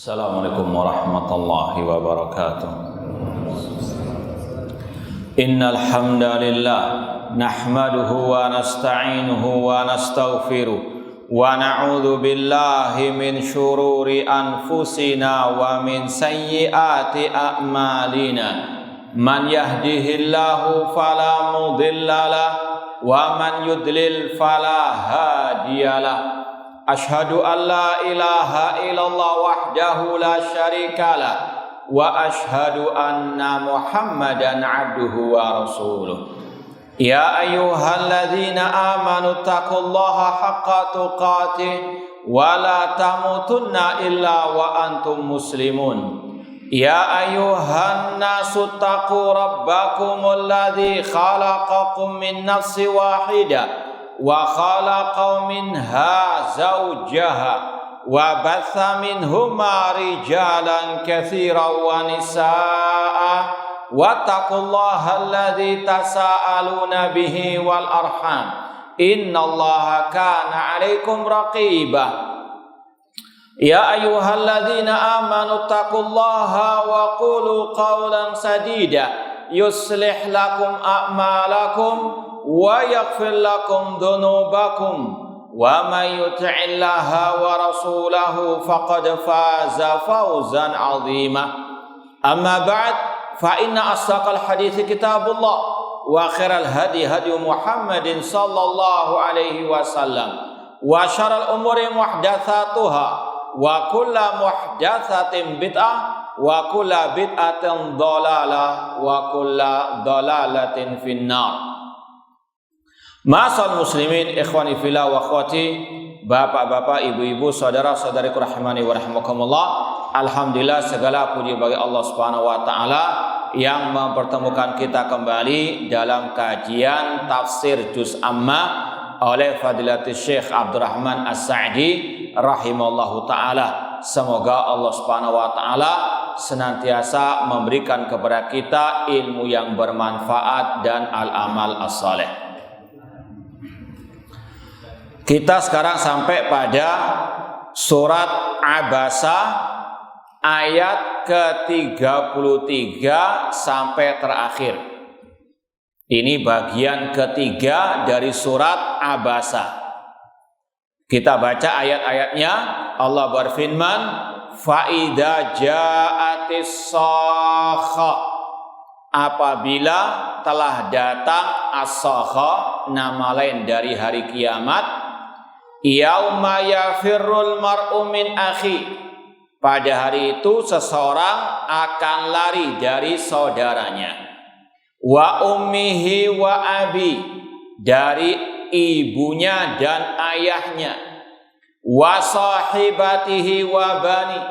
Assalamualaikum warahmatullahi wabarakatuh. Innal hamdalillah nahmaduhu wa nasta'inuhu wa nastaghfiruh wa na'udzu billahi min syururi anfusina wa min sayyiati a'malina. Man yahdihillahu fala mudhillalah wa man yudlil fala hadiyalah. Ashhadu an la ilaha illallah wahdahu la syarikalah wa ashhadu anna Muhammadan abduhu wa rasuluh. Ya ayyuhalladzina amanu taqullaha haqqa tuqatih wa la tamutunna illa wa antum muslimun. Ya ayyuhan nasu taqu rabbakumul ladzi khalaqakum min nafsin wahidah wa khalaqa minha zawjaha wa batha minhuma rijalan katsiran wa nisaa wattaqullaha alladzi tasaaluna bihi wal arham innallaha kana 'alaikum raqiba. Ya ayyuhalladzina amanu taqullaha wa qulu qawlan sadida yuslih lakum a'malakum wa yaghfir lakum dhunubakum wa may yuti'illaha wa rasulahu faqad faza fawzan 'azima. Amma ba'd, fa inna asdaqal hadithi kitabullah wa khairal hadi hadi Muhammadin sallallahu alaihi wasallam wa syarrul umuri muhdatsatuha wa kullu muhdatsatin bid'ah wa kullu bid'atin dhalalah wa kullu dhalalatin finnar. Ma'asal muslimin, ikhwani fillah wa akhwati, bapak-bapak, ibu-ibu, saudara-saudariku rahimani wa rahimakumullah. Alhamdulillah, segala puji bagi Allah Subhanahu wa taala yang mempertemukan kita kembali dalam kajian tafsir juz amma oleh Fadilatul Syekh Abdurrahman As-Sa'di rahimallahu taala. Semoga Allah Subhanahu wa taala senantiasa memberikan kepada kita ilmu yang bermanfaat dan al-amal as-saleh. Kita sekarang sampai pada surat Abasa ayat ke-33 sampai terakhir. Ini bagian ketiga dari surat Abasa. Kita baca ayat-ayatnya. Allah berfirman, "Fa'idza ja'atis sakha." Apabila telah datang as-sakha, nama lain dari hari kiamat. Yauma yafirrul mar'u min akhi. Pada hari itu seseorang akan lari dari saudaranya. Wa ummihi wa abi, dari ibunya dan ayahnya. Wa sahibatihi wa bani,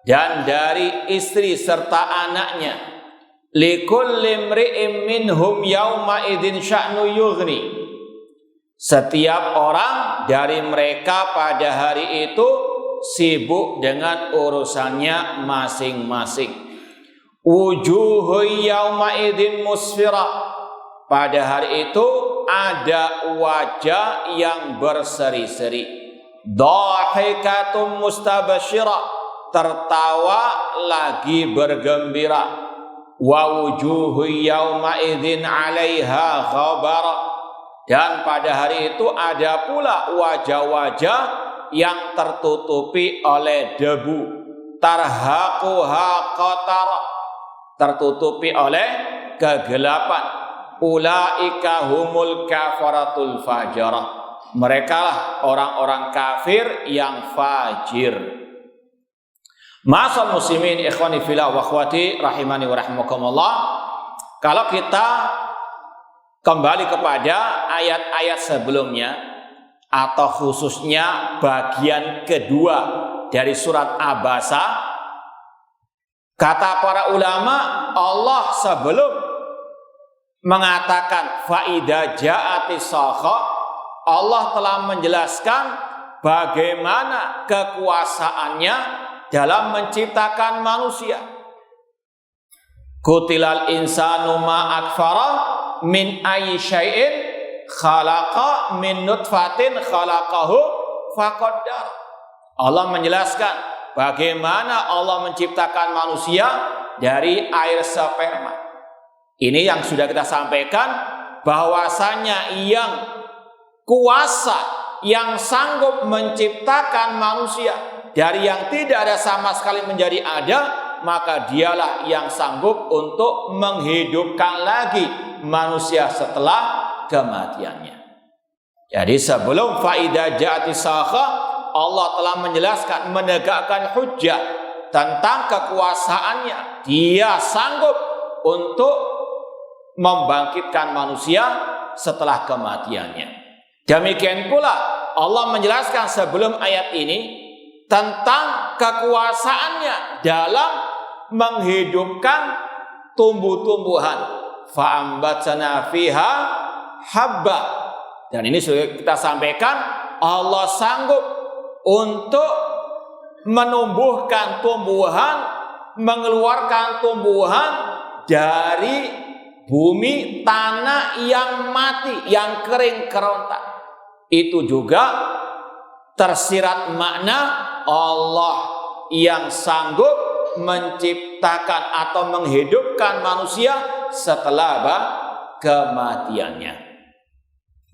dan dari istri serta anaknya. Likulli imri'in minhum yauma idzin sya'nu yughni. Setiap orang dari mereka pada hari itu sibuk dengan urusannya masing-masing. Wujuhu yauma idzin musfirah. Pada hari itu ada wajah yang berseri-seri. Dhahikatum mustabsyirah, tertawa lagi bergembira. Wa wujuhu yauma idzin 'alaiha ghabara. Dan pada hari itu ada pula wajah-wajah yang tertutupi oleh debu. Tarhaquha qatara, tertutupi oleh kegelapan. Ulaika humul kafaratul fajarah. Merekalah orang-orang kafir yang fajir. Ma'asal muslimin, ikhwani fillah wa akhwati rahimani wa rahimakumullah. Kalau kita kembali kepada ayat-ayat sebelumnya, atau khususnya bagian kedua dari surat Abasa, kata para ulama, Allah sebelum mengatakan fa'idza ja'atis sakha, Allah telah menjelaskan bagaimana kekuasaannya dalam menciptakan manusia. Qutilal insanu ma akfara min ayyi syai'in khalaqa min nutfatin khalaqahu faqaddar. Allah menjelaskan bagaimana Allah menciptakan manusia dari air sperma. Ini yang sudah kita sampaikan, bahwasanya yang kuasa, yang sanggup menciptakan manusia dari yang tidak ada sama sekali menjadi ada, maka dialah yang sanggup untuk menghidupkan lagi manusia setelah kematiannya. Jadi sebelum faidah ja'ati sakha, Allah telah menjelaskan, menegakkan hujjah tentang kekuasaannya. Dia sanggup untuk membangkitkan manusia setelah kematiannya. Demikian pula Allah menjelaskan sebelum ayat ini tentang kekuasaannya dalam menghidupkan tumbuh-tumbuhan. Fa'ambatsana fiha habba. Dan ini sudah kita sampaikan, Allah sanggup untuk menumbuhkan tumbuhan, mengeluarkan tumbuhan dari bumi tanah yang mati, yang kering kerontang. Itu juga tersirat makna Allah yang sanggup menciptakan atau menghidupkan manusia setelah kematiannya.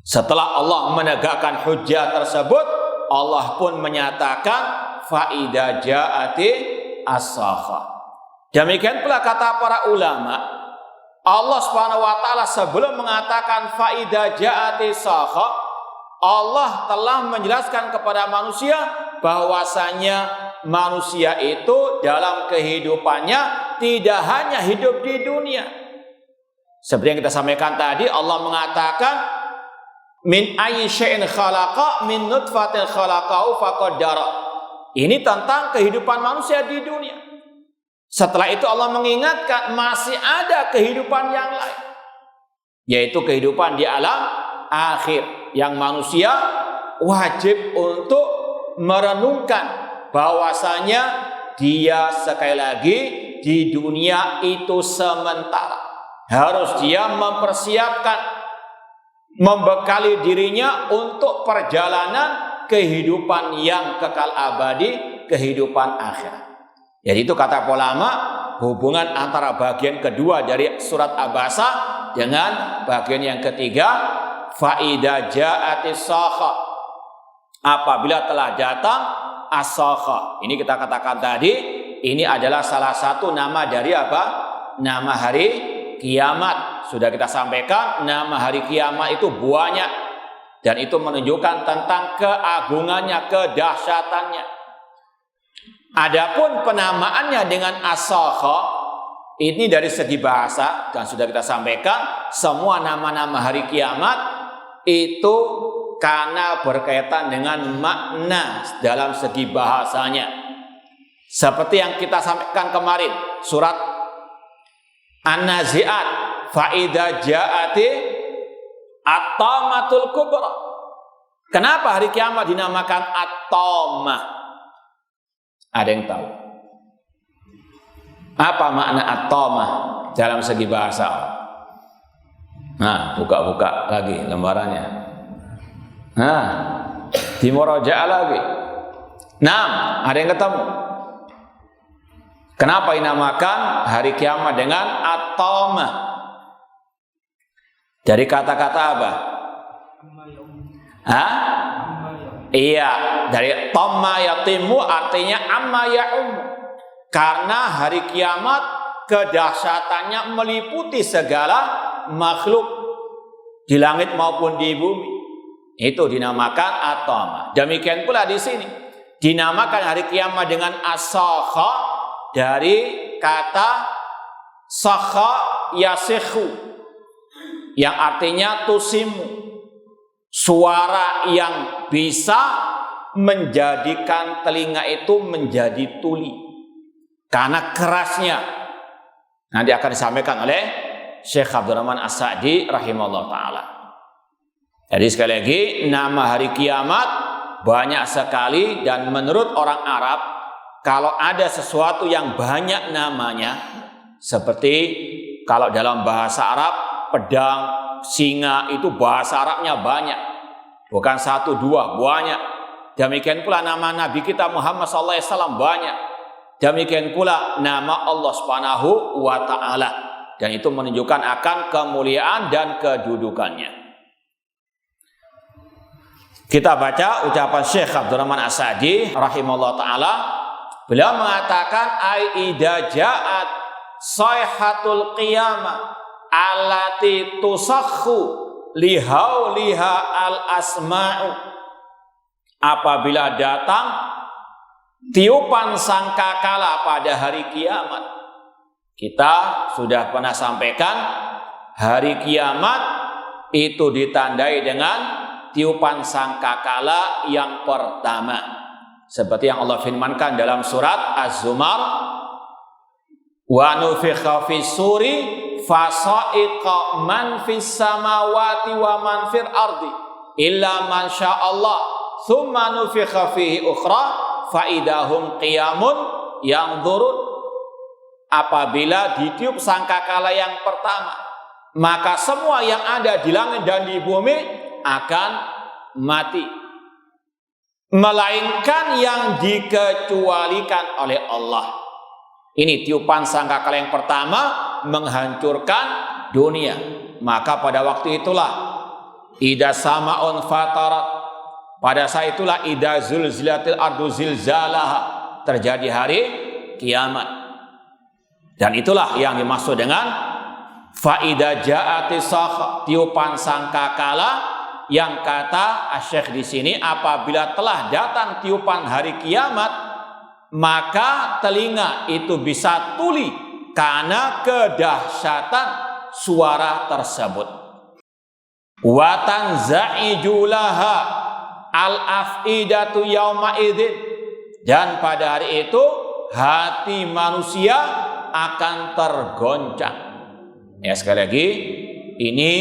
Setelah Allah menegakkan hujjah tersebut, Allah pun menyatakan faida ja'ati as-sakha. Demikian pula kata para ulama, Allah Subhanahu wa taala sebelum mengatakan faida ja'ati sakha, Allah telah menjelaskan kepada manusia bahwasanya manusia itu dalam kehidupannya tidak hanya hidup di dunia. Seperti yang kita sampaikan tadi, Allah mengatakan min ayyi syai'in khalaqa min nutfatin khalaqahu faqaddara. Ini tentang kehidupan manusia di dunia. Setelah itu Allah mengingatkan masih ada kehidupan yang lain, yaitu kehidupan di alam akhir, yang manusia wajib untuk merenungkan bahwasanya dia sekali lagi di dunia itu sementara. Harus dia mempersiapkan, membekali dirinya untuk perjalanan kehidupan yang kekal abadi, kehidupan akhirat. Jadi itu kata ulama, hubungan antara bagian kedua dari surat Abasa dengan bagian yang ketiga, faida ja'atis sakha, apabila telah datang as-sakha. Ini kita katakan tadi, ini adalah salah satu nama dari apa? Nama hari kiamat. Sudah kita sampaikan, nama hari kiamat itu banyak, dan itu menunjukkan tentang keagungannya, kedahsyatannya. Adapun penamaannya dengan as-sakha, ini dari segi bahasa, dan sudah kita sampaikan, semua nama-nama hari kiamat itu karena berkaitan dengan makna dalam segi bahasanya. Seperti yang kita sampaikan kemarin, surat An-Nazi'at, faida ja'ati at-tamatul kubra. Kenapa hari kiamat dinamakan at-tamah? Ada yang tahu? Apa makna at-tamah dalam segi bahasa? Nah, buka-buka lagi lembarannya. Nah, dimurajaah lagi. Nah, ada yang ketemu? Kenapa dinamakan hari kiamat dengan at-tamah? Dari kata-kata apa? Hah? Iya, dari tamma yatimu artinya amma ya'um. Karena hari kiamat kedahsyatannya meliputi segala makhluk di langit maupun di bumi. Itu dinamakan at-tamah. Demikian pula di sini dinamakan hari kiamat dengan as-sakha dari kata sakha yasikhu, yang artinya tusimu, suara yang bisa menjadikan telinga itu menjadi tuli karena kerasnya. Nanti akan disampaikan oleh Syekh Abdurrahman As-Sa'di rahimahullah ta'ala. Jadi sekali lagi, nama hari kiamat banyak sekali, dan menurut orang Arab, kalau ada sesuatu yang banyak namanya, seperti kalau dalam bahasa Arab pedang, singa, itu bahasa Arabnya banyak, bukan satu dua, banyak. Demikian pula nama Nabi kita Muhammad SAW banyak. Demikian pula nama Allah Subhanahu wa Ta'ala. Dan itu menunjukkan akan kemuliaan dan kedudukannya. Kita baca ucapan Syekh Abdurrahman As-Sa'di rahimahullah ta'ala. Beliau mengatakan idza ja'at sayhatul qiyamah allati tusakhu lihauliha al-asma'u. Apabila datang tiupan sangkakala pada hari kiamat. Kita sudah pernah sampaikan hari kiamat itu ditandai dengan tiupan sangkakala yang pertama. Seperti yang Allah firmankan dalam surat Az-Zumar, wa nufikha fis suri fasa'iqa man fis samawati wa man fil ardi illa man sya'allah thumma nufikha fihi ukhra fa idahum qiyamun yanzurun. Apabila ditiup sangkakala yang pertama, maka semua yang ada di langit dan di bumi akan mati, melainkan yang dikecualikan oleh Allah. Ini tiupan sangkakala yang pertama menghancurkan dunia. Maka pada waktu itulah idza sama'un fatarat, pada saat itulah idza zulzilatil ardu zilzalaha, terjadi hari kiamat. Dan itulah yang dimaksud dengan faida ja'atis sakh, tiupan sangkakala, yang kata Asy-Syaikh di sini apabila telah datang tiupan hari kiamat, maka telinga itu bisa tuli karena kedahsyatan suara tersebut. Wa tanza'ijulaha al-afidatu yauma idzin, dan pada hari itu hati manusia akan tergoncang. Ya, sekali lagi ini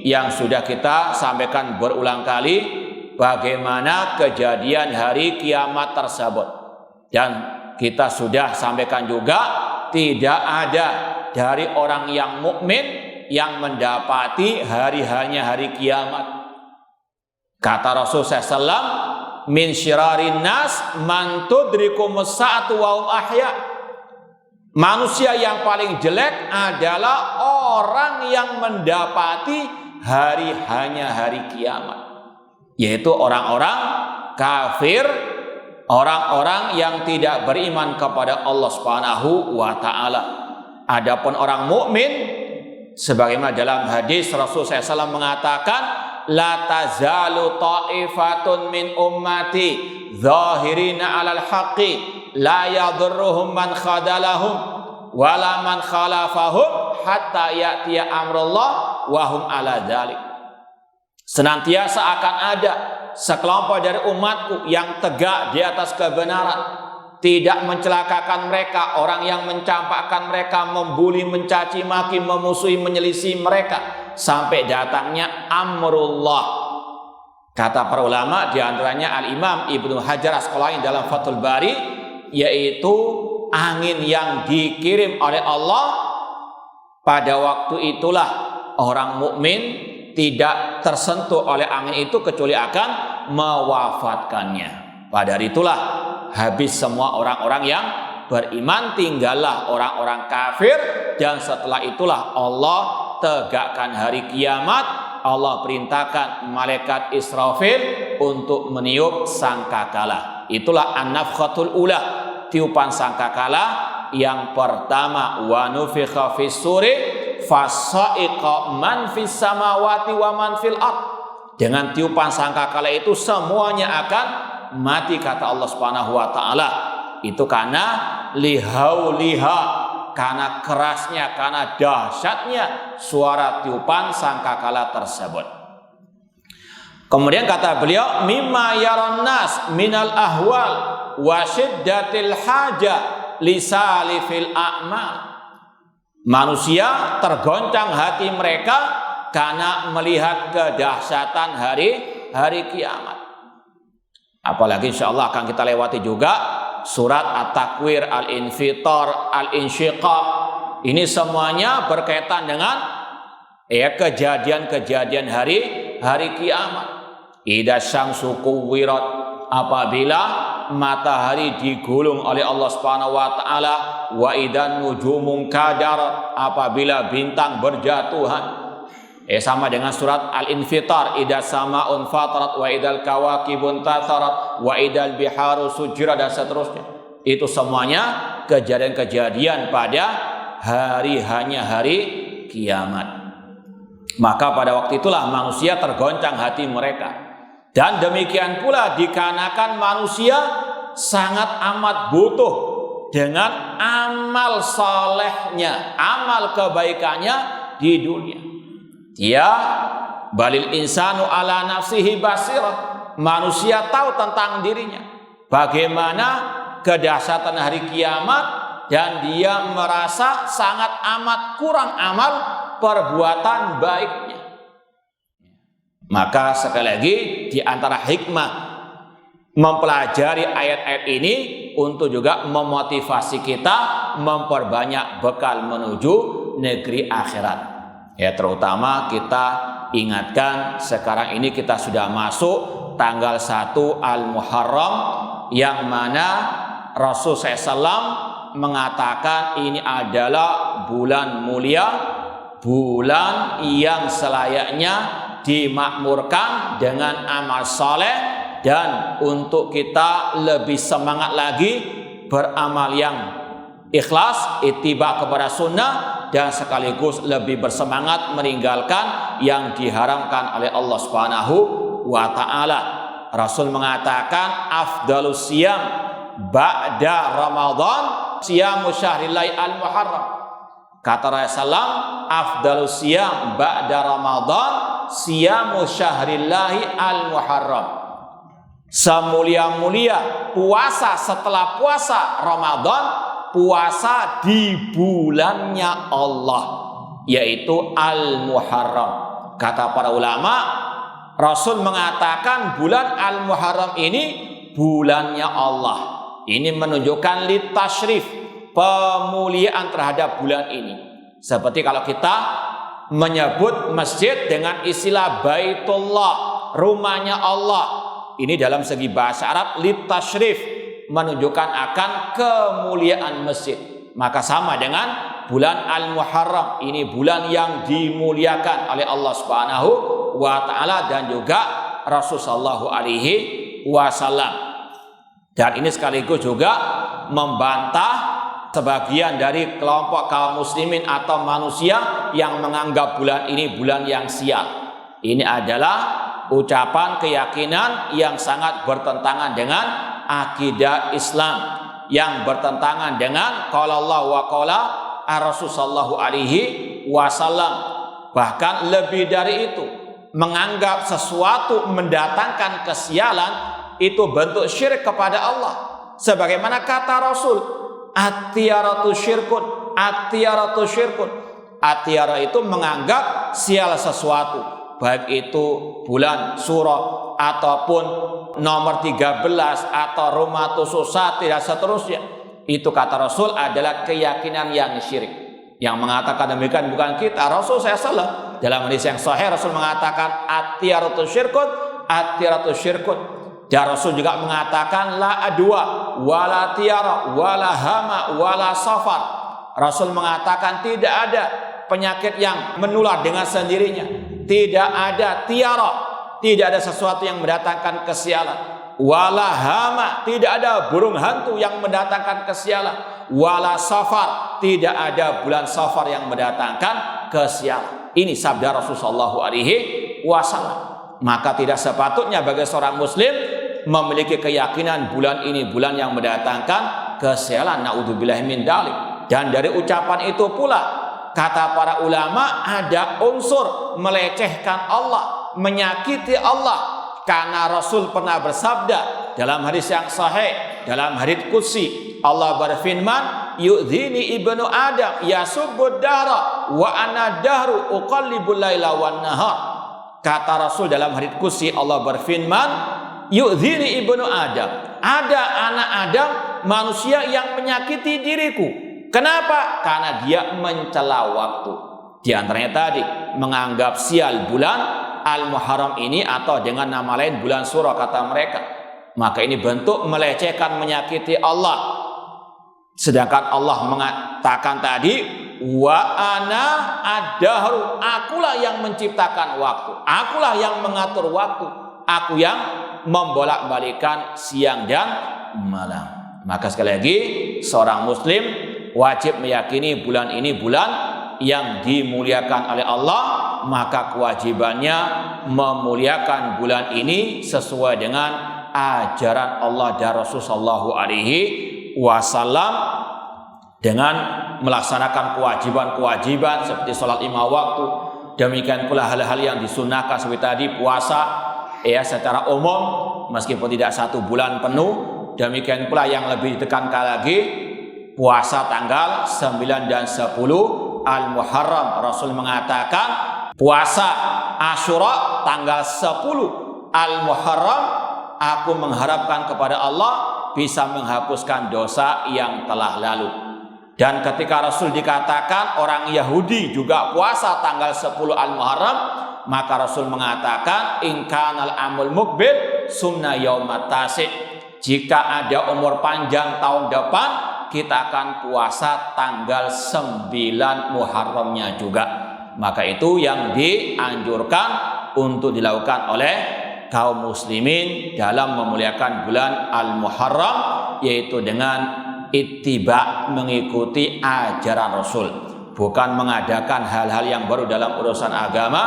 yang sudah kita sampaikan berulang kali, bagaimana kejadian hari kiamat tersebut. Dan kita sudah sampaikan juga tidak ada dari orang yang mukmin yang mendapati hari-harinya hari kiamat. Kata Rasulullah SAW, min syirarin nas man tudrikumus sa'atu wa hum ahya. Manusia yang paling jelek adalah orang yang mendapati hari-harinya hari kiamat, yaitu orang-orang kafir, orang-orang yang tidak beriman kepada Allah Subhanahu wa Ta'ala. Adapun orang mukmin, sebagaimana dalam hadis Rasulullah SAW mengatakan, la tazalu ta'ifatun min ummati zahirina 'alal haqqi la yadurruhum man khadalahum wala man khalafahum hatta ya'tiya amrullah wa hum 'ala dzalik. Senantiasa akan ada sekelompok dari umatku yang tegak di atas kebenaran, tidak mencelakakan mereka orang yang mencampakkan mereka, membuli, mencaci maki, memusuhi, menyelisih mereka sampai datangnya amrullah. Kata para ulama, di antaranya Al-Imam Ibnu Hajar Asqalani dalam Fathul Bari, yaitu angin yang dikirim oleh Allah. Pada waktu itulah orang mukmin tidak tersentuh oleh angin itu kecuali akan mewafatkannya. Pada hari itulah habis semua orang-orang yang beriman, tinggallah orang-orang kafir. Dan setelah itulah Allah tegakkan hari kiamat. Allah perintahkan malaikat Israfil untuk meniup sangkakala. Itulah an-nafkhatul ula, tiupan sangkakala yang pertama. Wa nufikha fis suri fasa'iqa man fis samawati wa man fil ard. Dengan tiupan sangkakala itu semuanya akan mati, kata Allah Subhanahu wa Ta'ala. Itu karena lihauliha, karena kerasnya, karena dahsyatnya suara tiupan sangkakala tersebut. Kemudian kata beliau, mimma yaron nas minal ahwal wa syiddatil haja lisalifil a'mal. Manusia tergoncang hati mereka karena melihat kedahsyatan hari kiamat. Apalagi insyaallah akan kita lewati juga surat At-Takwir, Al-Infitar, Al-Insyiqaq. Ini semuanya berkaitan dengan kejadian-kejadian hari kiamat. Idza syamsu kuwirat, apabila matahari digulung oleh Allah Subhanahu wa taala, wa idan nujumun kadar, apabila bintang berjatuhan. Sama dengan surat Al-Infitar, idza samaun fatarat wa idal kawakibun tatharat wa idal biharu sujirat, dan seterusnya. Itu semuanya kejadian-kejadian pada hari kiamat. Maka pada waktu itulah manusia tergoncang hati mereka. Dan demikian pula dikarenakan manusia sangat amat butuh dengan amal salehnya, amal kebaikannya di dunia. Dia balil insanu ala nafsihi basirah. Manusia tahu tentang dirinya, bagaimana kedahsyatan hari kiamat, dan dia merasa sangat amat kurang amal perbuatan baiknya. Maka sekali lagi, di antara hikmah mempelajari ayat-ayat ini untuk juga memotivasi kita memperbanyak bekal menuju negeri akhirat. Ya, terutama kita ingatkan sekarang ini kita sudah masuk tanggal 1 Al-Muharram, yang mana Rasul SAW mengatakan ini adalah bulan mulia, bulan yang selayaknya dimakmurkan dengan amal saleh, dan untuk kita lebih semangat lagi beramal yang ikhlas, ittiba kepada sunnah, dan sekaligus lebih bersemangat meninggalkan yang diharamkan oleh Allah Subhanahu wa taala. Rasul mengatakan afdalus siyam ba'da Ramadan siyamu syahrillahi al-muharram. Kata Rasulullah, afdalus siyam ba'da Ramadan siyamu syahrillahi al-muharram. Semulia-mulia puasa setelah puasa Ramadan, puasa di bulannya Allah, yaitu Al-Muharram. Kata para ulama, Rasul mengatakan bulan Al-Muharram ini bulannya Allah. Ini menunjukkan litasyrif, pemuliaan terhadap bulan ini. Seperti kalau kita menyebut masjid dengan istilah Baitullah, rumahnya Allah. Ini dalam segi bahasa Arab litasyrif, menunjukkan akan kemuliaan masjid. Maka sama dengan bulan Al-Muharram, ini bulan yang dimuliakan oleh Allah Subhanahu wa taala dan juga Rasul sallallahu alaihi wasallam. Dan ini sekaligus juga membantah sebagian dari kelompok kaum muslimin atau manusia yang menganggap bulan ini bulan yang sial. Ini adalah ucapan keyakinan yang sangat bertentangan dengan akidah Islam, yang bertentangan dengan qala Allah wa qala Rasul sallallahu alaihi wasallam. Bahkan lebih dari itu, menganggap sesuatu mendatangkan kesialan itu bentuk syirik kepada Allah. Sebagaimana kata Rasul, at-tiyaratu syirkun, at-tiyaratu syirkun. At-tiyara itu menganggap sial sesuatu, baik itu bulan surah ataupun nomor 13 atau rumah susah dan seterusnya. Itu kata Rasul adalah keyakinan yang syirik. Yang mengatakan demikian bukan kita, Rasul SAW. Dalam hadis yang sahih Rasul mengatakan at-tiyaratu syirkun, at-tiyaratu syirkun. Dan Rasul juga mengatakan la adwa wala tiyara wala hama wala safar. Rasul mengatakan tidak ada penyakit yang menular dengan sendirinya, tidak ada tiara, tidak ada sesuatu yang mendatangkan kesialan, wala hama, tidak ada burung hantu yang mendatangkan kesialan, wala safar, tidak ada bulan safar yang mendatangkan kesialan. Ini sabda Rasulullah SAW. Maka tidak sepatutnya bagi seorang muslim memiliki keyakinan bulan ini bulan yang mendatangkan kesialan. Naudzubillahi min dzalik. Dan dari ucapan itu pula kata para ulama ada unsur melecehkan Allah, menyakiti Allah. Karena Rasul pernah bersabda dalam hadis yang sahih, dalam hadis qudsi, Allah berfirman, yu'dhini ibnu Adam yasubbud dahra wa ana dahru uqallibul laila wan nahar. Kata Rasul dalam hadits qudsi, Allah berfirman, yu'dhini ibnu Adam, ada anak Adam manusia yang menyakiti diriku. Kenapa? Karena dia mencela waktu. Di antaranya tadi menganggap sial bulan Al-Muharram ini, atau dengan nama lain bulan surah kata mereka. maka ini bentuk melecehkan, menyakiti Allah. Sedangkan Allah mengatakan tadi, wa ana ad-dahru, akulah yang menciptakan waktu, akulah yang mengatur waktu, aku yang membolak-balikan siang dan malam. Maka sekali lagi, seorang muslim wajib meyakini bulan ini bulan yang dimuliakan oleh Allah, maka kewajibannya memuliakan bulan ini sesuai dengan ajaran Allah dan Rasul sallallahu alaihi wasallam, dengan melaksanakan kewajiban-kewajiban seperti sholat 5 waktu. Demikian pula hal-hal yang disunahkan seperti tadi puasa ya secara umum meskipun tidak 1 bulan penuh. Demikian pula yang lebih ditekankan lagi, puasa tanggal 9 dan 10 Al-Muharram. Rasul mengatakan puasa Asyura tanggal 10 Al-Muharram, aku mengharapkan kepada Allah bisa menghapuskan dosa yang telah lalu. Dan ketika Rasul dikatakan orang Yahudi juga puasa tanggal 10 Al-Muharram, maka Rasul mengatakan in kanal amul mukbil sumna yaumat tasi', jika ada umur panjang tahun depan kita akan puasa tanggal 9 Muharramnya juga. Maka itu yang dianjurkan untuk dilakukan oleh kaum muslimin dalam memuliakan bulan Al-Muharram, yaitu dengan ittiba, mengikuti ajaran Rasul, bukan mengadakan hal-hal yang baru dalam urusan agama,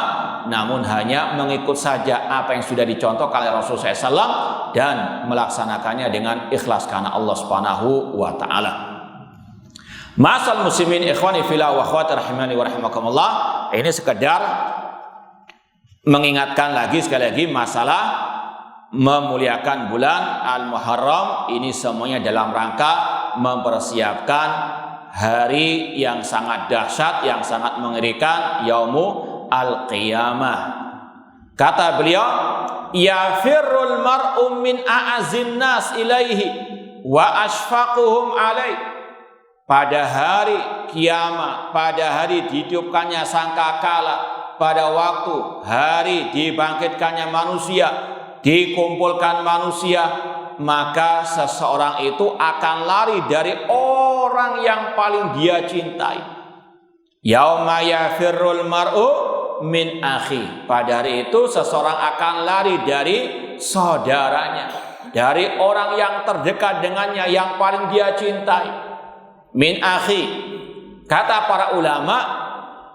namun hanya mengikut saja apa yang sudah dicontohkan oleh Rasul SAW dan melaksanakannya dengan ikhlas karena Allah Subhanahu wa taala. Masal muslimin ikhwani fillah wa akhwati rahimani wa rahimakumullah, ini sekedar mengingatkan lagi sekali lagi masalah memuliakan bulan Al-Muharram. Ini semuanya dalam rangka mempersiapkan hari yang sangat dahsyat, yang sangat mengerikan, Yaumul Al-Qiyamah. Kata beliau, yafirrul mar'u min a'azin nas ilaihi wa ashfaquhum alaih. Pada hari kiamat, pada hari dihidupkannya sangkakala, pada waktu hari dibangkitkannya manusia, dikumpulkan manusia, maka seseorang itu akan lari dari orang yang paling dia cintai. Yauma yafirrul mar'u min akhi. Pada hari itu seseorang akan lari dari saudaranya, dari orang yang terdekat dengannya, yang paling dia cintai. Min akhi. Kata para ulama,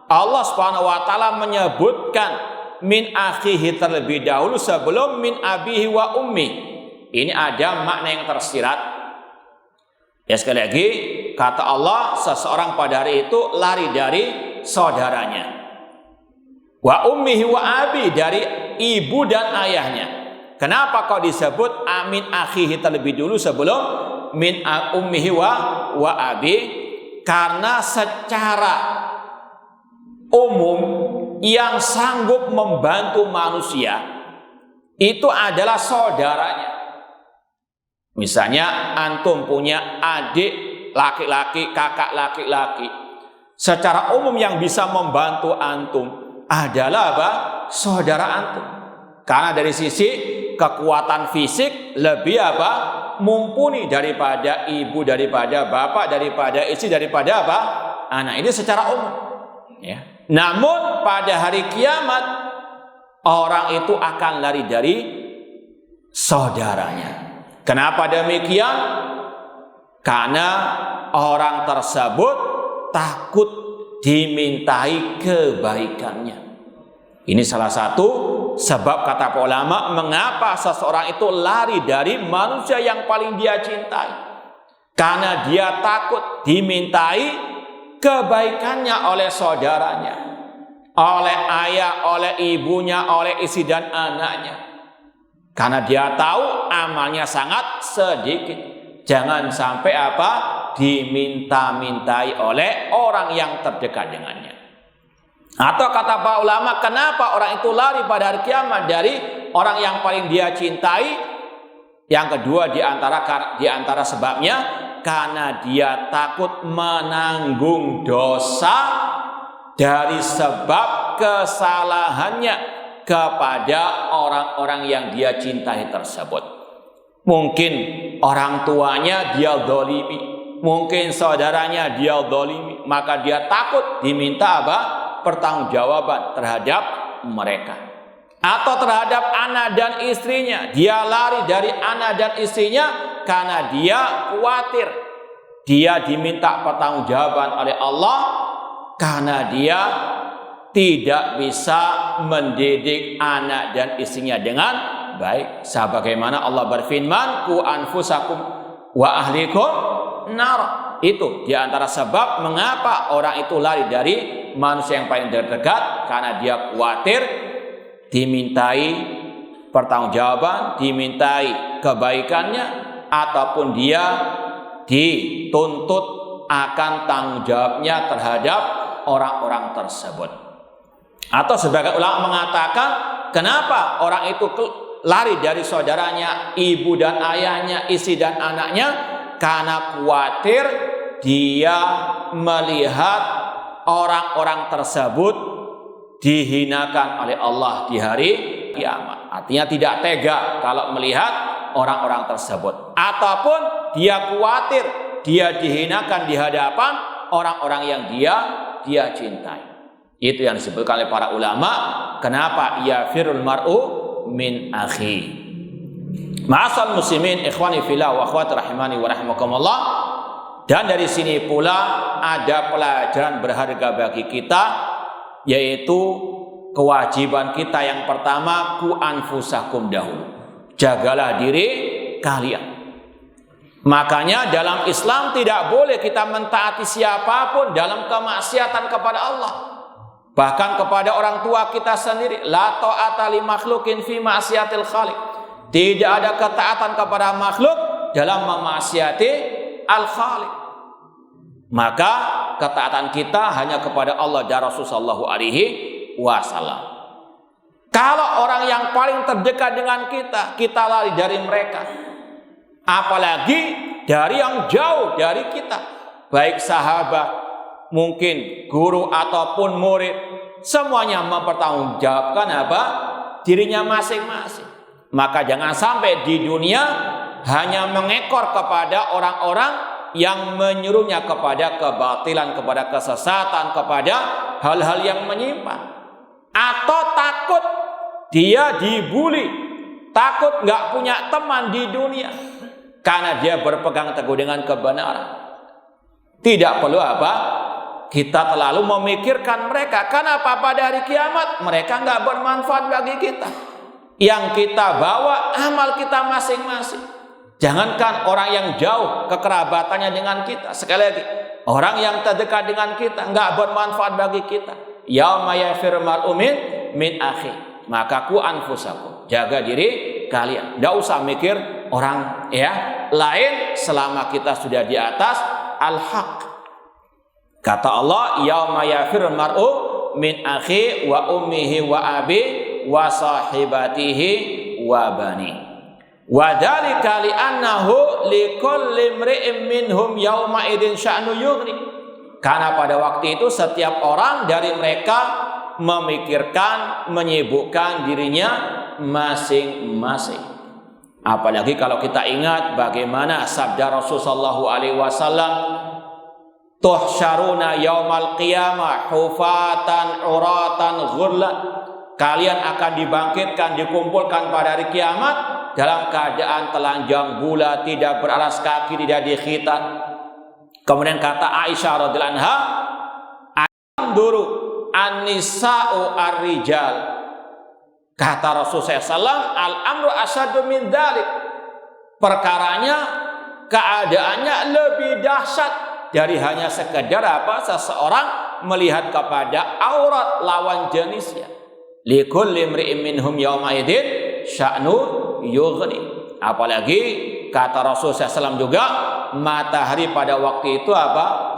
Allah Subhanahu wa taala menyebutkan min akhihi terlebih dahulu sebelum min abihi wa ummi. Ini ada makna yang tersirat. Ya, sekali lagi kata Allah, seseorang pada hari itu lari dari saudaranya. Wa ummihi wa abi, dari ibu dan ayahnya. Kenapa kau disebut amin akhihi terlebih dulu sebelum min ummihi wa abi? Karena secara umum yang sanggup membantu manusia itu adalah saudaranya. Misalnya antum punya adik laki-laki, kakak laki-laki. Secara umum yang bisa membantu antum adalah apa? Saudara antum. Karena dari sisi kekuatan fisik lebih apa? Mumpuni daripada ibu, daripada bapak, daripada istri, daripada apa? Anak. Ini secara umum. Ya. Namun pada hari kiamat orang itu akan lari dari saudaranya. Kenapa demikian? Karena orang tersebut takut dimintai kebaikannya. Ini salah satu sebab kata ulama mengapa seseorang itu lari dari manusia yang paling dia cintai. Karena dia takut dimintai kebaikannya oleh saudaranya, oleh ayah, oleh ibunya, oleh istri dan anaknya. Karena dia tahu amalnya sangat sedikit. Jangan sampai apa? Diminta-mintai oleh orang yang terdekat dengannya. Atau kata para ulama, kenapa orang itu lari pada hari kiamat dari orang yang paling dia cintai? Yang kedua di antara sebabnya, karena dia takut menanggung dosa dari sebab kesalahannya kepada orang-orang yang dia cintai tersebut. Mungkin orang tuanya dia zalimi, mungkin saudaranya dia zalimi, maka dia takut diminta apa? Pertanggungjawaban terhadap mereka. Atau terhadap anak dan istrinya, dia lari dari anak dan istrinya karena dia khawatir dia diminta pertanggungjawaban oleh Allah karena dia tidak bisa mendidik anak dan istrinya dengan baik. Sebagaimana Allah berfirman, "Qu anfusakum wa ahlikum nar." Itu diantara sebab mengapa orang itu lari dari manusia yang paling terdekat, karena dia khawatir dimintai pertanggungjawaban, dimintai kebaikannya, ataupun dia dituntut akan tanggung jawabnya terhadap orang-orang tersebut. Atau sebagai ulama mengatakan, kenapa orang itu lari dari saudaranya, ibu dan ayahnya, istri dan anaknya? Karena khawatir dia melihat orang-orang tersebut dihinakan oleh Allah di hari kiamat. Artinya tidak tega kalau melihat orang-orang tersebut. Ataupun dia khawatir dia dihinakan di hadapan orang-orang yang dia cintai. Itu yang disebutkan oleh para ulama, kenapa yafirul mar'u min akhi. Ma'asal muslimin ikhwani fillah wa akhwati rahimani wa rahimakumullah. Dan dari sini pula ada pelajaran berharga bagi kita, yaitu kewajiban kita yang pertama, ku anfusakum dahulu, jagalah diri kalian. Makanya dalam Islam tidak boleh kita mentaati siapapun dalam kemaksiatan kepada Allah, bahkan kepada orang tua kita sendiri. La ta'ata li makhlukin fi ma'siyatil khaliq. Tidak ada ketaatan kepada makhluk dalam memaksiati al-khaliq. Maka ketaatan kita hanya kepada Allah dan Rasulullah sallallahu alaihi wasallam. Kalau orang yang paling terdekat dengan kita, kita lari dari mereka. Apalagi dari yang jauh dari kita, baik sahabat, mungkin guru ataupun murid, semuanya mempertanggungjawabkan apa? Dirinya masing-masing. Maka jangan sampai di dunia hanya mengekor kepada orang-orang yang menyuruhnya kepada kebatilan, kepada kesesatan, kepada hal-hal yang menyimpang. Atau takut dia dibuli, takut nggak punya teman di dunia karena dia berpegang teguh dengan kebenaran. Tidak perlu apa? Kita terlalu memikirkan mereka. Kenapa pada hari kiamat mereka nggak bermanfaat bagi kita? Yang kita bawa amal kita masing-masing. Jangankan orang yang jauh kekerabatannya dengan kita, sekali lagi orang yang terdekat dengan kita nggak bermanfaat bagi kita. Yauma yafirul mar'u min akhi. Maka ku anfusakum, jaga diri kalian. Nggak usah mikir orang lain selama kita sudah di atas al-haq. Kata Allah, yauma yafirul mar'u min akhi wa ummihi wa abi wa sahibatihi wa bani. Wa dzalika li'annahu likulli imri'in minhum yauma idzin sya'nu yughni. Karena pada waktu itu setiap orang dari mereka memikirkan, menyibukkan dirinya masing-masing. Apalagi kalau kita ingat bagaimana sabda Rasulullah sallallahu alaihi wasallam, tuhsyaruna yaumal qiyamah hufatan uratan ghurlan. Kalian akan dibangkitkan, dikumpulkan pada hari kiamat dalam keadaan telanjang bulat, tidak beralas kaki, tidak dikhitan. Kemudian kata Aisyah radhiyallahu anha, "Anduru an-nisa'u ar-rijal." Kata Rasulullah SAW, "Al-amru asyaddu min dzalik." Perkaranya, keadaannya lebih dahsyat dari hanya sekedar seseorang melihat kepada aurat lawan jenisnya. Likulli imri'in minhum yauma idzin sya'nu yughni. Apalagi kata Rasulullah SAW juga, matahari pada waktu itu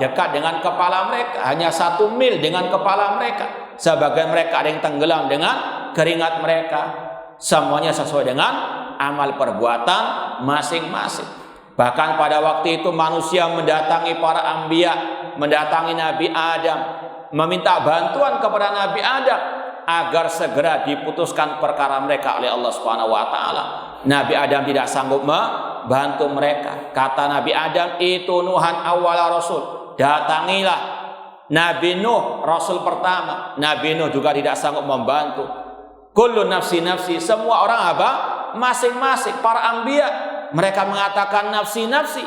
dekat dengan kepala mereka, hanya 1 mil dengan kepala mereka. Sebagian mereka ada yang tenggelam dengan keringat mereka. Semuanya sesuai dengan amal perbuatan masing-masing. Bahkan pada waktu itu manusia mendatangi para anbiya, mendatangi Nabi Adam, meminta bantuan kepada Nabi Adam agar segera diputuskan perkara mereka oleh Allah Subhanahu wa taala. Nabi Adam tidak sanggup membantu mereka. Kata Nabi Adam, itu Nuhan awwala rasul. Datangilah Nabi Nuh, rasul pertama. Nabi Nuh juga tidak sanggup membantu. Kullu nafsi nafsi, semua orang apa? Masing-masing. Para anbiya, mereka mengatakan nafsi-nafsi.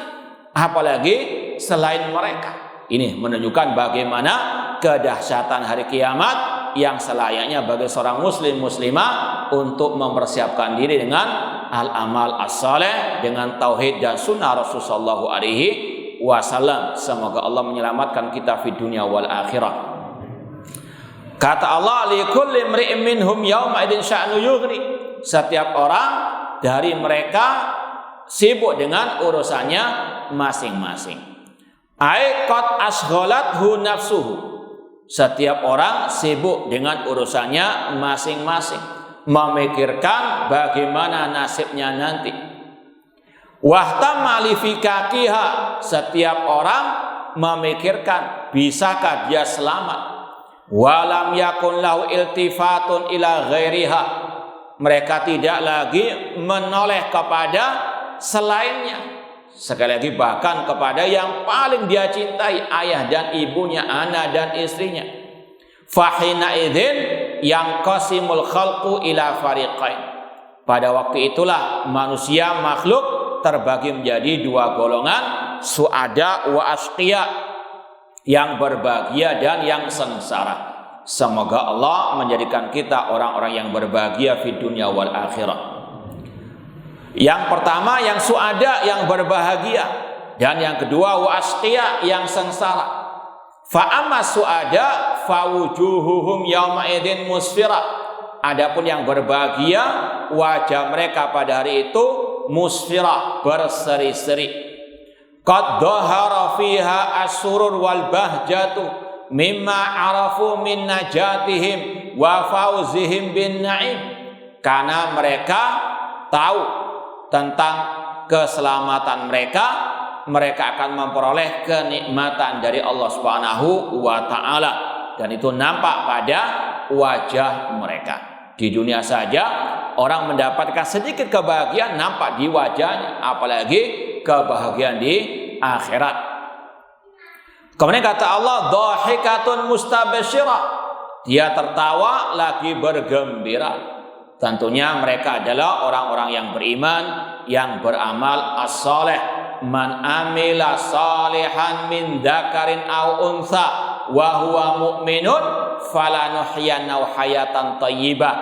Apalagi selain mereka. Ini menunjukkan bagaimana kedahsyatan hari kiamat yang selayaknya bagi seorang muslim muslimah untuk mempersiapkan diri dengan al-amal as-saleh, dengan tauhid dan sunnah Rasulullah sallallahu alaihi wasallam. Semoga Allah menyelamatkan kita di dunia wal akhirah. Kata Allah, likulli imri'in minhum yawma idin sya'nu yughni. Setiap orang dari mereka sibuk dengan urusannya masing-masing. Ai qad asghalathu nafsuhu. Setiap orang sibuk dengan urusannya masing-masing, memikirkan bagaimana nasibnya nanti. Wahtamma li fikakiha, setiap orang memikirkan bisakah dia selamat. Walam yakun lahu iltifatun ila ghairiha, mereka tidak lagi menoleh kepada selainnya. Sekali lagi bahkan kepada yang paling dia cintai, ayah dan ibunya, anak dan istrinya. Fahina idzin yang qasimul khalqu ila fariqain. Pada waktu itulah manusia makhluk terbagi menjadi dua golongan, suada wa asqiya, yang berbahagia dan yang sengsara. Semoga Allah menjadikan kita orang-orang yang berbahagia di dunia wal akhirah. Yang pertama yang suada, yang berbahagia, dan yang kedua wasqiya, yang sengsara. Fa amma suada fa wujuhuhum yauma idzin musfira. Adapun yang berbahagia, wajah mereka pada hari itu musfira, berseri-seri. Qad dhahara fiha as-surur wal bahjatu mimma arafu min najatihim wa fauzihim bin na'im. Karena mereka tahu tentang keselamatan mereka, mereka akan memperoleh kenikmatan dari Allah Subhanahu wa taala, dan itu nampak pada wajah mereka. Di dunia saja orang mendapatkan sedikit kebahagiaan nampak di wajahnya, apalagi kebahagiaan di akhirat. Kemudian kata Allah, dhahikatun mustabsyirah, dia tertawa lagi bergembira. Tentunya mereka adalah orang-orang yang beriman, yang beramal as-saleh. Man amila salihan min dzakarin aw untha wa huwa mu'minun falanuhyiyannahu hayatan thayyibah.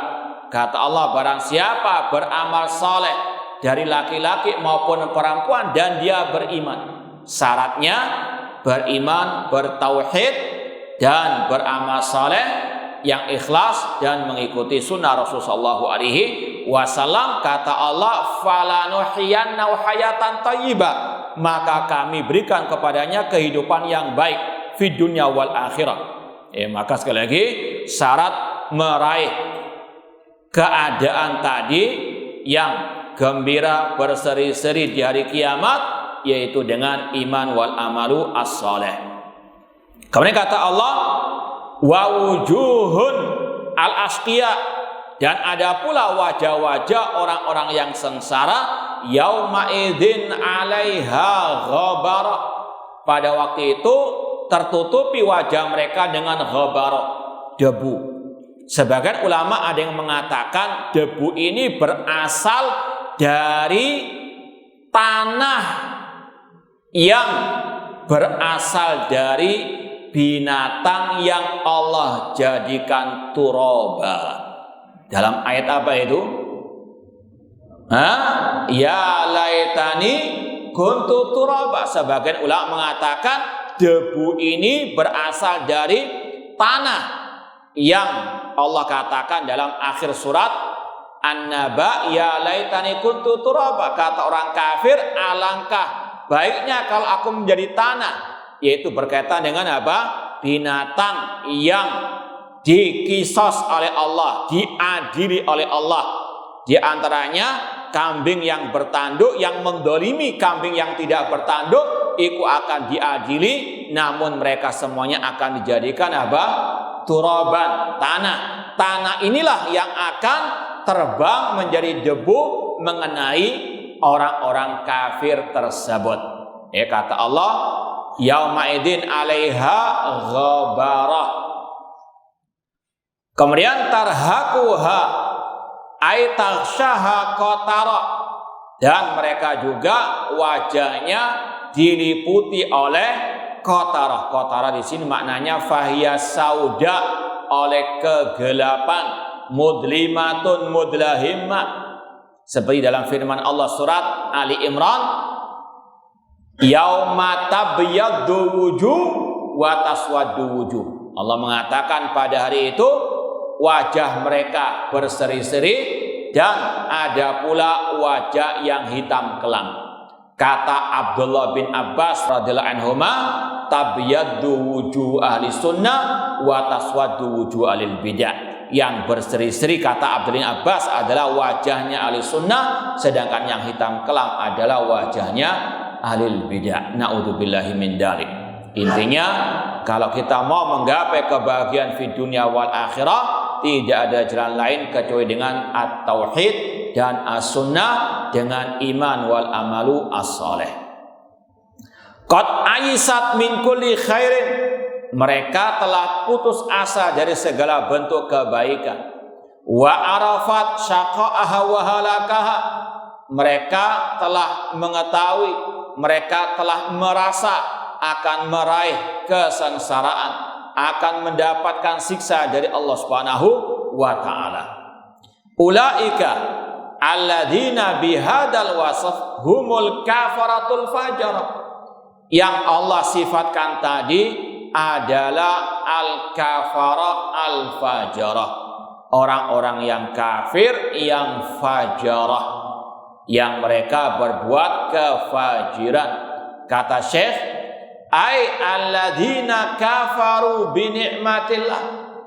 Kata Allah, barang siapa beramal saleh dari laki-laki maupun perempuan dan dia beriman. Syaratnya beriman, bertauhid dan beramal saleh yang ikhlas dan mengikuti sunnah Rasulullah sallallahu alaihi wasallam. Kata Allah, falanuhyiyannahu hayatan thayyibah, maka kami berikan kepadanya kehidupan yang baik di dunia wal akhirah. Maka sekali lagi syarat meraih keadaan tadi yang gembira berseri-seri di hari kiamat yaitu dengan iman wal amalu as-saleh. Kemudian kata Allah, wa wujuhun al-asqiya, dan ada pula wajah-wajah orang-orang yang sengsara, yauma idzin 'alaiha ghabara, pada waktu itu tertutupi wajah mereka dengan ghabara, debu. Sebagian ulama ada yang mengatakan debu ini berasal dari tanah yang berasal dari binatang yang Allah jadikan turaba. Dalam ayat apa itu? Ya laitani kuntu turaba. Sebagian ulama mengatakan debu ini berasal dari tanah yang Allah katakan dalam akhir surat An-Naba, ya laitani kuntu turaba. Kata orang kafir, alangkah baiknya kalau aku menjadi tanah. Yaitu berkaitan dengan apa? Binatang yang dikisos oleh Allah, diadili oleh Allah. Di antaranya kambing yang bertanduk, yang mendolimi kambing yang tidak bertanduk, itu akan diadili, namun mereka semuanya akan dijadikan apa? Turaban, tanah. Tanah inilah yang akan terbang menjadi debu mengenai orang-orang kafir tersebut. Ya, kata Allah, yauma'idin 'alaiha ghabarah. Kemudian tarhaquha ay taghshaha qatara, dan mereka juga wajahnya diliputi oleh qatarah. Qatarah di sini maknanya fahiya sauda, oleh kegelapan, mudlimatun mudlahimah, seperti dalam firman Allah surat Ali Imran, yauma tabyaddu wujuh wa taswaddu wujuh. Allah mengatakan pada hari itu wajah mereka berseri-seri dan ada pula wajah yang hitam kelam. Kata Abdullah bin Abbas radhiyallahu anhuma, tabyaddu wujuh ahli sunnah wa taswaddu wujuh ahli bidah. Yang berseri-seri kata Abdullah bin Abbas adalah wajahnya ahli sunnah, sedangkan yang hitam kelam adalah wajahnya ahli bidah. Na'udzubillahi min dzalik. Intinya, kalau kita mau menggapai kebahagiaan di dunia wal akhirah, tidak ada jalan lain kecuali dengan at-tauhid dan as-sunnah, dengan iman wal amalu as-saleh. Qad aisat min kulli khairin, mereka telah putus asa dari segala bentuk kebaikan. Wa arafat syaqa'aha wa halakaha, mereka telah mengetahui, mereka telah merasa akan meraih kesengsaraan, akan mendapatkan siksa dari Allah Subhanahu wa taala. Ulaika alladzina bihadzal wasf humul kafaratul fajar. Yang Allah sifatkan tadi adalah al-kafara al-fajarah, orang-orang yang kafir yang fajarah, yang mereka berbuat kefajiran. Kata Syekh, ai alladzina kafaru bi ni'matillah,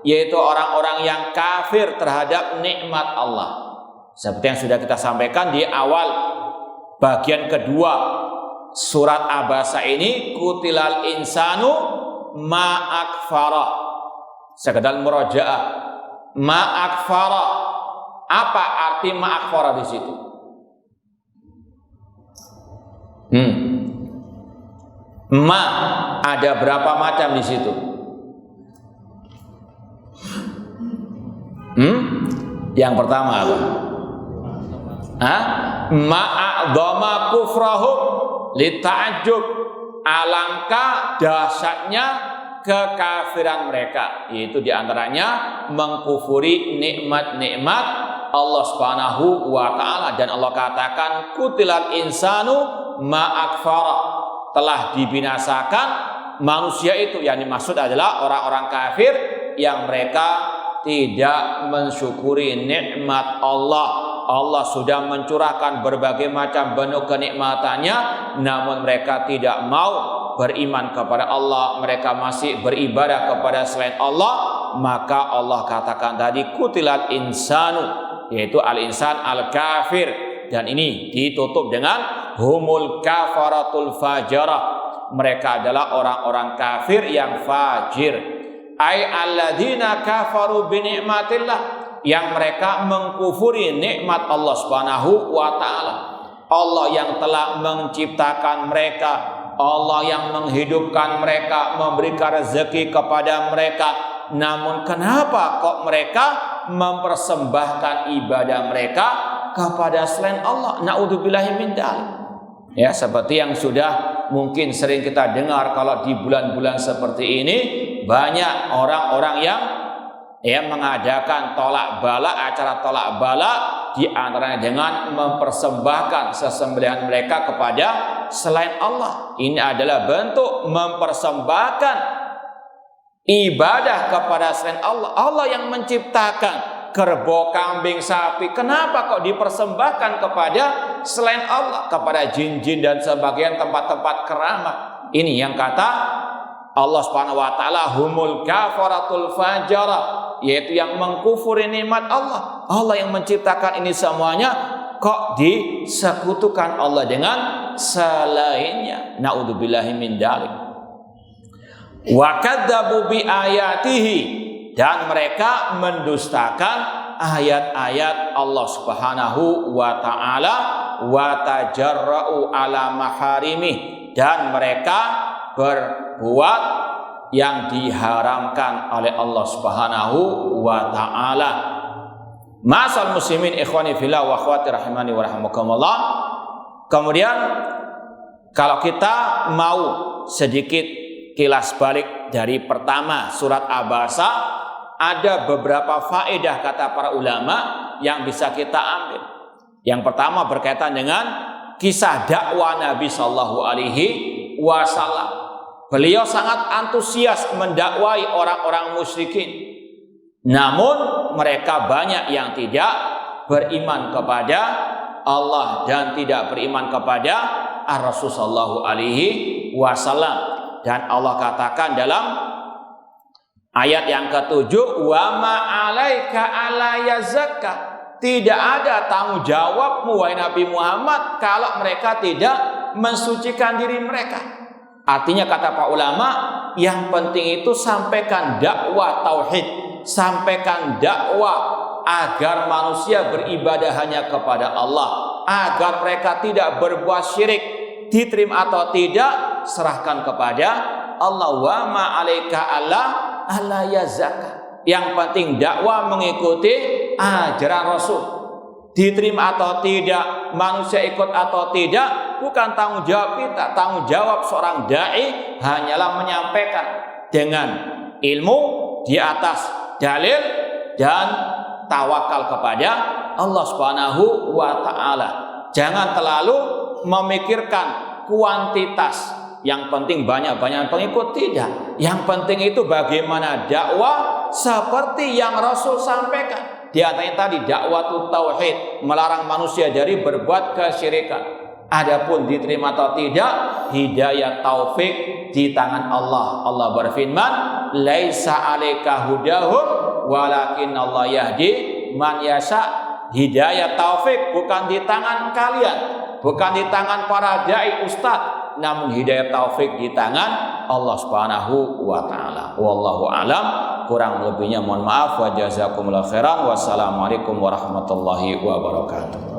yaitu orang-orang yang kafir terhadap nikmat Allah. Seperti yang sudah kita sampaikan di awal bagian kedua surat Abasa ini, kutilal insanu ma akfara. Sekedar murajaah, ma akfara, apa arti ma akfara di situ? Ma ada berapa macam di situ? Yang pertama apa? Ma'adzama kufrahum lita'ajjub, alangkah dahsyatnya kekafiran mereka, yaitu diantaranya mengkufuri nikmat-nikmat Allah Subhanahu wa taala. Dan Allah katakan kutilal insanu ma'akfara, telah dibinasakan manusia itu, yang dimaksud adalah orang-orang kafir yang mereka tidak mensyukuri nikmat Allah. Allah sudah mencurahkan berbagai macam bentuk kenikmatannya, namun mereka tidak mau beriman kepada Allah, mereka masih beribadah kepada selain Allah. Maka Allah katakan tadi kutilal insanu, yaitu al-insan al-kafir. Dan ini ditutup dengan humul kafaratul fajarah, mereka adalah orang-orang kafir yang fajir. Ai alladzina kafaru bi ni'matillah, yang mereka mengkufuri nikmat Allah Subhanahu wa taala. Allah yang telah menciptakan mereka, Allah yang menghidupkan mereka, memberikan rezeki kepada mereka. Namun kenapa kok mereka mempersembahkan ibadah mereka kepada selain Allah? Na'udzubillahi min dzalik. Ya, seperti yang sudah mungkin sering kita dengar, kalau di bulan-bulan seperti ini banyak orang-orang yang mengadakan tolak bala, acara tolak bala, di antaranya dengan mempersembahkan sesembelihan mereka kepada selain Allah. Ini adalah bentuk mempersembahkan ibadah kepada selain Allah. Allah yang menciptakan kerbau, kambing, sapi, kenapa kok dipersembahkan kepada selain Allah, kepada jin-jin dan sebagian tempat-tempat keramat? Ini yang kata Allah Subhanahu wa taala humul kafaratul fajarah, yaitu yang mengkufuri nikmat Allah. Allah yang menciptakan ini semuanya, kok disekutukan Allah dengan selainnya? Na'udzubillahi min dzalik. Wa kadzdzabu bi ayatihi, dan mereka mendustakan ayat-ayat Allah Subhanahu wa taala wa tajarra'u ala maharimih, dan mereka berbuat yang diharamkan oleh Allah Subhanahu wa taala. Ma'asal muslimin ikhwani fillah wa akhwati rahimani wa rahimakumullah. Kemudian kalau kita mau sedikit kilas balik dari pertama surat Abasa, ada beberapa faedah kata para ulama yang bisa kita ambil. Yang pertama berkaitan dengan kisah dakwah Nabi Shallallahu Alaihi Wasallam. Beliau sangat antusias mendakwai orang-orang musyrikin. Namun mereka banyak yang tidak beriman kepada Allah dan tidak beriman kepada Ar-Rasul Shallallahu Alaihi Wasallam. Dan Allah katakan dalam ayat yang ke-7, wa ma 'alaika alla yazakka, tidak ada tanggung jawabmu wahai Nabi Muhammad kalau mereka tidak mensucikan diri mereka. Artinya kata para ulama, yang penting itu sampaikan dakwah tauhid, sampaikan dakwah agar manusia beribadah hanya kepada Allah, agar mereka tidak berbuat syirik, diterima atau tidak serahkan kepada Allah. Wa ma 'alaika alla yazakka, yang penting dakwah mengikuti ajaran Rasul, diterima atau tidak, manusia ikut atau tidak, bukan tanggung jawab kita. Tanggung jawab seorang dai hanyalah menyampaikan dengan ilmu di atas dalil dan tawakal kepada Allah Subhanahu wa taala. Jangan terlalu memikirkan kuantitas, yang penting banyak-banyak pengikut, tidak. Yang penting itu bagaimana dakwah seperti yang Rasul sampaikan. Di antaranya tadi dakwah tauhid, melarang manusia dari berbuat kesyirikan. Adapun diterima atau tidak, hidayah taufik di tangan Allah. Allah berfirman, laisa 'alaika hudahum walakin Allah yahdi man yasha. Hidayah taufik bukan di tangan kalian, bukan di tangan para dai ustaz, namun hidayah taufik di tangan Allah Subhanahu wa taala. Wallahu alam, kurang lebihnya mohon maaf. Wa jazakumullahu khairan. Wassalamualaikum warahmatullahi wabarakatuh.